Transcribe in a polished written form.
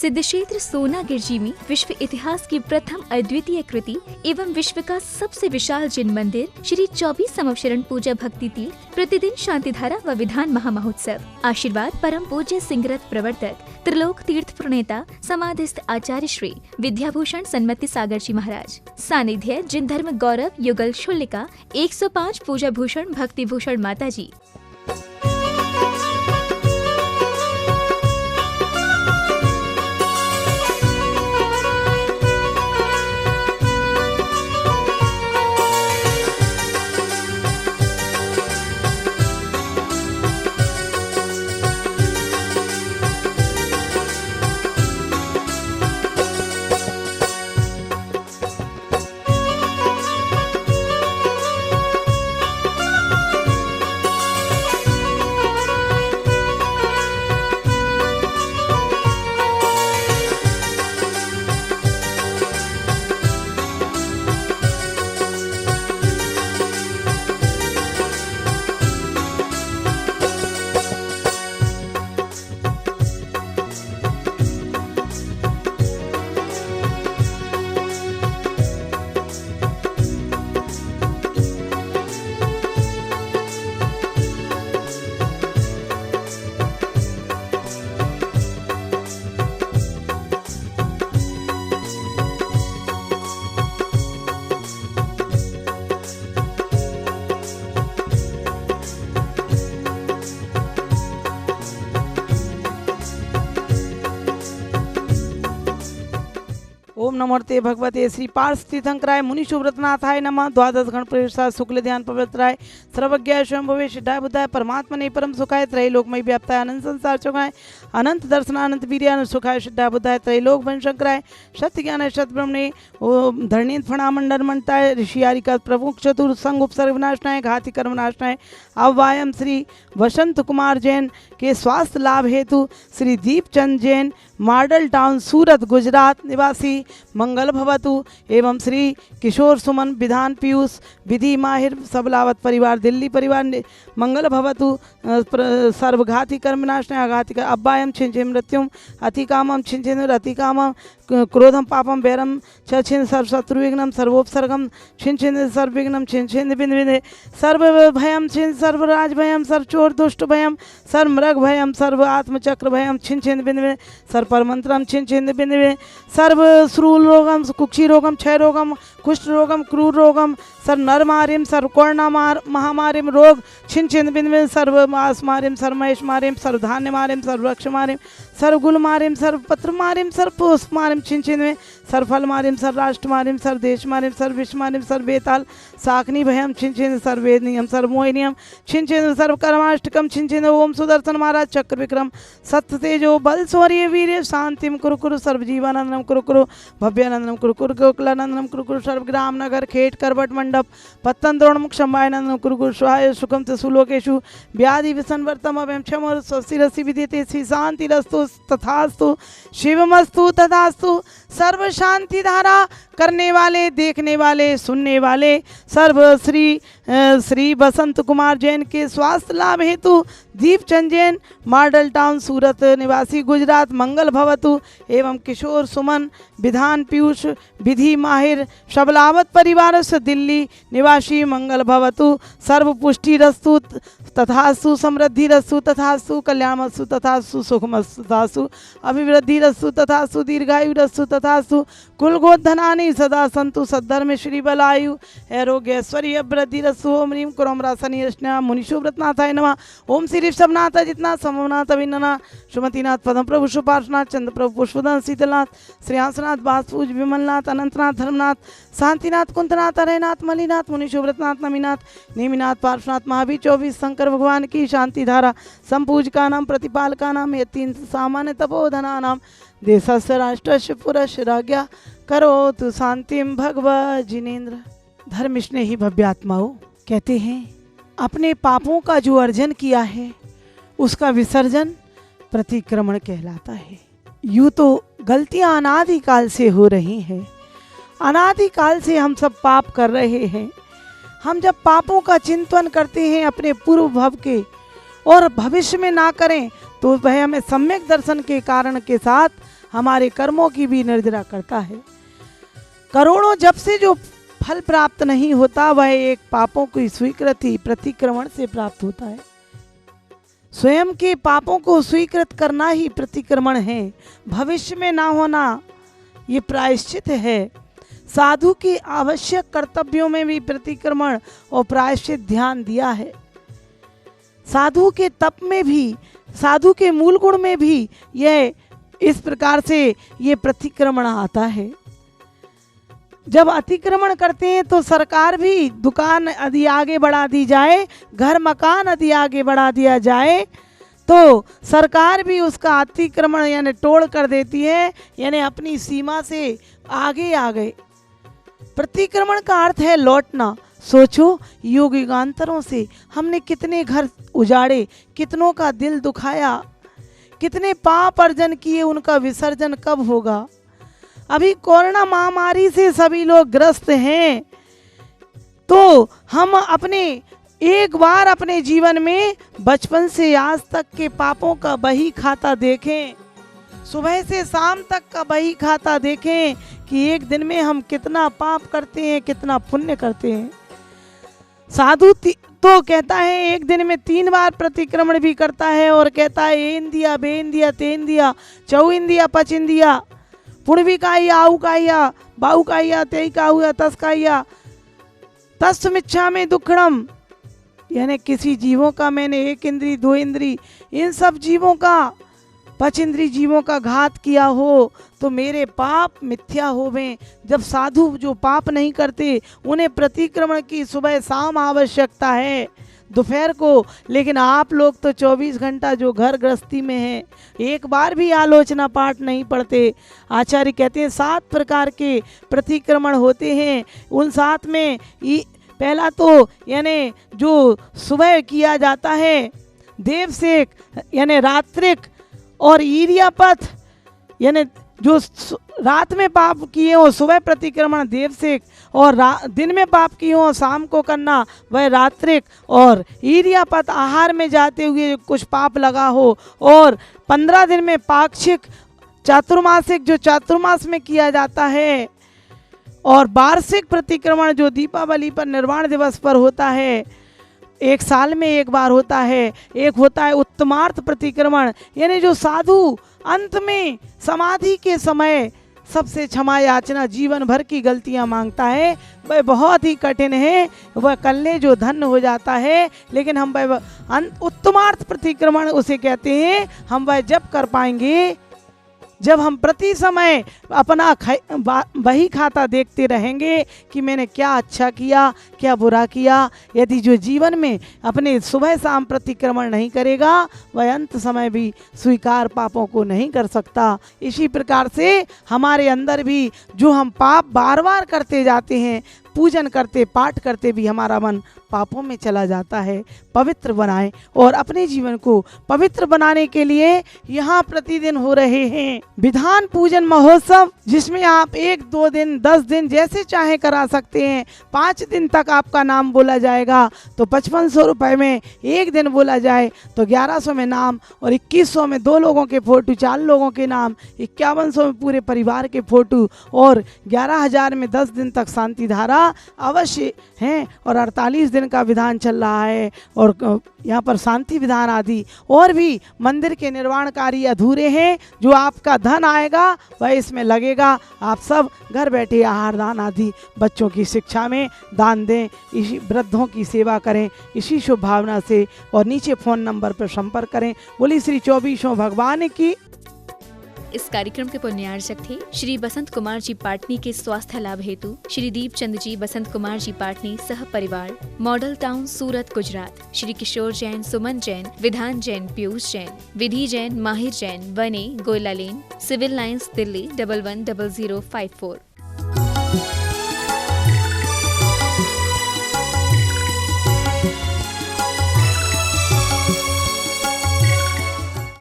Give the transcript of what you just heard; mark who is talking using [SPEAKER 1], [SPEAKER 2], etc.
[SPEAKER 1] सिद्धक्षेत्र सोनागिर जी में विश्व इतिहास की प्रथम अद्वितीय कृति एवं विश्व का सबसे विशाल जिन मंदिर श्री 24 समवशरण पूजा भक्ति तीर्थ प्रतिदिन शांतिधारा व विधान महामहोत्सव। आशीर्वाद परम पूज्य सिंहरथ प्रवर्तक त्रिलोक तीर्थ प्रणेता समाधिस्थ आचार्य श्री विद्याभूषण सन्मति सागर जी महाराज। सानिध्य जिन धर्म गौरव युगल शुल्लिका 105 पूजा भूषण भक्ति भूषण माता जी।
[SPEAKER 2] ओम नमोते भगवते श्री पार्थ तीर्थंकराय मुनि शुभ्रतनाथाय नमः। द्वादश गण प्रवेश शुक्ल ध्यान पवित्राय सर्वज्ञाय स्वयं भवे सिद्धाय बुद्धाय परमात्मा ने परम सुखाय त्रैलोकमय व्याप्ताय अनंत संसार चौकाय अनंत दर्शन अनंत वीर्यान सुखाय सिद्धाय बुद्धाय त्रैलोक वंश शंकराय सत्य ज्ञान सत ब्रह्मणे ओम धरणी फणा मंडल मंडताय ऋषियारी का प्रमुख चतुर संग उपसर्ग विनाशनाय घाती कर्म नाशनाय। अव्वायम श्री वसंत कुमार जैन के स्वास्थ्य लाभ हेतु श्री दीपचंद जैन मॉडल टाउन सूरत गुजरात निवासी मंगल भवतु एवं श्री किशोर सुमन विधान पीयूष विधि माहिर सबलावत परिवार दिल्ली परिवार मंगल भवतु सर्वघाती कर्मनाशनाय आघाती का अब्बायम छिंचे मृत्युम अतिकामम छिंचे अतिकामम क्रोधम पापम वैरम छिन सर्वशत्रुविघ्नम सर्वोपसर्गम छिन सर्वविघ्नम छिन बिंद सर्व भयम छिन सर्वराज भयम सर्वचोर दुष्ट भयम सर्व मृग भयम सर्व आत्मचक्र भयम छिन बिंद सर्व परमंत्रम छिन बिंद सर्व श्रूल रोगम कुक्षी रोगम क्षय रोगम कुष्ठ रोगम क्रूर रोगम सर्व नरमारिम सर्व कोर्णा महामारिम रोग छिन बिंद सर्व मास मारिम सर्व महेश मारिम सर्व धान्य मारिम सर्व वृक्ष मारिम सर्व गुल मारिम सर्व पत्र मारिम सर्व पुष्प मारिम छिन में सर्व फल मारिम सर्व राष्ट्र मारिम सर्व देश मारिम सर्व विश्व मारिम सर्व बेताल साकनी भयम छिन सर्व वेदनियम सर्व मोहिनियम छिन सर्व कर्माष्टकम छिन ओम सुदर्शन महाराज चक्र विक्रम सत्य तेजो बल शौर्य वीर्य शांतिम कुरु सर्व जीवानंदनम कुरु भव्यानंदनम कुरु गोकुलानंदनम कुरु सर्व ग्राम नगर खेट करवट मंडप पत्तन द्रोण मुख शंभायनंदनम कुरु स्वाय सुखम सुलोकेशु व्याधि विसंवर्तम अभयम क्षम स्वस्तिरसि विद्यते श्री शांतिरस्तु तथास्तु शिवमस्तु तथास्तु। सर्व शांति धारा करने वाले देखने वाले सुनने वाले सर्व श्री वसंत कुमार जैन के स्वास्थ्य लाभ हेतु दीपचंद जैन मॉडल टाउन सूरत निवासी गुजरात मंगल भवतु एवं किशोर सुमन विधान पीयूष विधि माहिर सबलावत परिवार से दिल्ली निवासी मंगल भवतु सर्व पुष्टि रस्तु तथास्तु समृद्धि रस्तु तथास्तु कल्याणमस्तु तथास्तु सुखमस्तु तथास्तु अभिवृद्धि रस्तु तथास्तु दीर्घायु रस्तु तथास्तु कुल गोधनानि सदा संतु सद्धर्म श्री बलायु आरोग्य ऐश्वर्य वृद्धि रस्तु। ओम ह्रीम कुरम रासनी रचना मुनिशुभ्रतनाथाय नमः। ओम श्री ऋषभनाथ जितना समनाथ अभिन्ननाथ सुमतिनाथ पदम प्रभु सुपार्शनाथ चंद्र प्रभु पुष्पदन शीतलनाथ श्रेयांसनाथ बासपूज विमलनाथ अनंतनाथ धर्मनाथ शांतिनाथ कुंतनाथ अरयनाथ मलिनाथ मुनिशुभ्रतनाथ नमीनाथ नेमिनाथ पार्श्वनाथ महावीर 24 शंकर भगवान की शांति धारा संपूजका नाम प्रतिपालका नाम ये 3 सामान्य तपोधना नाम देशस्य राष्ट्रस्य पुरस्य राज्ञा करोतु शांतिम भगवत जिनेन्द्र। धर्म स्नेही भव्यात्माओं कहते हैं अपने पापों का जो अर्जन किया है उसका विसर्जन प्रतिक्रमण कहलाता है। यूँ तो गलतियां अनादिकाल से हो रही हैं, अनादिकाल से हम सब पाप कर रहे हैं। हम जब पापों का चिंतन करते हैं अपने पूर्व भव के और भविष्य में ना करें तो वह हमें सम्यक दर्शन के कारण के साथ हमारे कर्मों की भी निर्जरा करता है। करोड़ों जप से जो फल प्राप्त नहीं होता वह एक पापों की स्वीकृति प्रतिक्रमण से प्राप्त होता है। स्वयं के पापों को स्वीकृत करना ही प्रतिक्रमण है। भविष्य में ना होना ये प्रायश्चित है। साधु के आवश्यक कर्तव्यों में भी प्रतिक्रमण और प्रायश्चित ध्यान दिया है। साधु के तप में भी, साधु के मूल गुण में भी यह इस प्रकार से ये प्रतिक्रमण आता है। जब अतिक्रमण करते हैं तो सरकार भी दुकान यदि आगे बढ़ा दी जाए, घर मकान यदि आगे बढ़ा दिया जाए तो सरकार भी उसका अतिक्रमण यानी तोड़ कर देती है, यानी अपनी सीमा से आगे आ गए। प्रतिक्रमण का अर्थ है लौटना। सोचो, युग युगांतरों से हमने कितने घर उजाड़े, कितनों का दिल दुखाया, कितने पाप अर्जन किए, उनका विसर्जन कब होगा? अभी कोरोना महामारी से सभी लोग ग्रस्त हैं, तो हम अपने एक बार अपने जीवन में बचपन से आज तक के पापों का बही खाता देखें, सुबह से शाम तक का बही खाता देखें कि एक दिन में हम कितना पाप करते हैं, कितना पुण्य करते हैं। साधु तो कहता है एक दिन में 3 बार प्रतिक्रमण भी करता है और कहता है ए इंदिया, बे इंदिया, ते इंदिया, चौ इंदिया, पच इंदिया, पुण्वी काइया, आऊ काइया, बाऊ काइया, तेई काहुया, तस काइया, तस्मिच्छा में दुखड़म। यानी किसी जीवों का मैंने 1 इंद्री, 2 इंद्री, इन सब जीवों का, 5 इंद्री जीवों का घात किया हो तो मेरे पाप मिथ्या होवें। जब साधु जो पाप नहीं करते उन्हें प्रतिक्रमण की सुबह शाम आवश्यकता है, दोपहर को, लेकिन आप लोग तो 24 घंटा जो घर गृहस्थी में हैं एक बार भी आलोचना पाठ नहीं पढ़ते। आचार्य कहते हैं 7 प्रकार के प्रतिक्रमण होते हैं। उन 7 में पहला तो यानी जो सुबह किया जाता है देवसेक यानी रात्रिक, और ईर्यापथ यानी जो रात में पाप किए हो सुबह प्रतिक्रमण देवसेक, और दिन में पाप किए हो शाम को करना वह रात्रिक, और ईर्यापथ आहार में जाते हुए कुछ पाप लगा हो, और 15 दिन में पाक्षिक चातुर्मासिक जो चातुर्मास में किया जाता है, और वार्षिक प्रतिक्रमण जो दीपावली पर निर्वाण दिवस पर होता है, 1 साल में 1 बार होता है। एक होता है उत्तमार्थ प्रतिक्रमण, यानी जो साधु अंत में समाधि के समय सबसे क्षमा याचना जीवन भर की गलतियां मांगता है, वह बहुत ही कठिन है, वह कल्ले जो धन्य हो जाता है। लेकिन हम वह उत्तमार्थ प्रतिक्रमण उसे कहते हैं, हम वह जब कर पाएंगे जब हम प्रति समय अपना वही खाता देखते रहेंगे कि मैंने क्या अच्छा किया, क्या बुरा किया। यदि जो जीवन में अपने सुबह शाम प्रतिक्रमण नहीं करेगा वह अंत समय भी स्वीकार पापों को नहीं कर सकता। इसी प्रकार से हमारे अंदर भी जो हम पाप बार बार करते जाते हैं, पूजन करते पाठ करते भी हमारा मन पापों में चला जाता है। पवित्र बनाएं और अपने जीवन को पवित्र बनाने के लिए यहाँ प्रतिदिन हो रहे हैं विधान पूजन महोत्सव, जिसमें आप 1, 2 दिन, 10 दिन जैसे चाहे करा सकते हैं। 5 दिन तक आपका नाम बोला जाएगा तो 5500 रुपये में, 1 दिन बोला जाए तो 1100 में नाम, और 2100 में 2 लोगों के फोटो, 4 लोगों के नाम, 5100 में पूरे परिवार के फोटो, और 11000 में 10 दिन तक शांति धारा अवश्य हैं। और 48 दिन का विधान चल रहा है, और यहाँ पर शांति विधान आदि और भी मंदिर के निर्माण कार्य अधूरे हैं। जो आपका धन आएगा वह इसमें लगेगा। आप सब घर बैठे आहार दान आदि बच्चों की शिक्षा में दान दें, इसी वृद्धों की सेवा करें, इसी शुभ भावना से। और नीचे फ़ोन नंबर पर संपर्क करें। बोली श्री 24 भगवान की।
[SPEAKER 1] इस कार्यक्रम के पुण्यार्चक थे श्री बसंत कुमार जी पाटनी के स्वास्थ्य लाभ हेतु श्री दीप चंद जी बसंत कुमार जी पाटनी सह परिवार, मॉडल टाउन सूरत गुजरात। श्री किशोर जैन, सुमन जैन, विधान जैन, पीयूष जैन, विधि जैन, माहिर जैन, बने गोयला लेन, सिविल लाइंस, दिल्ली 110054।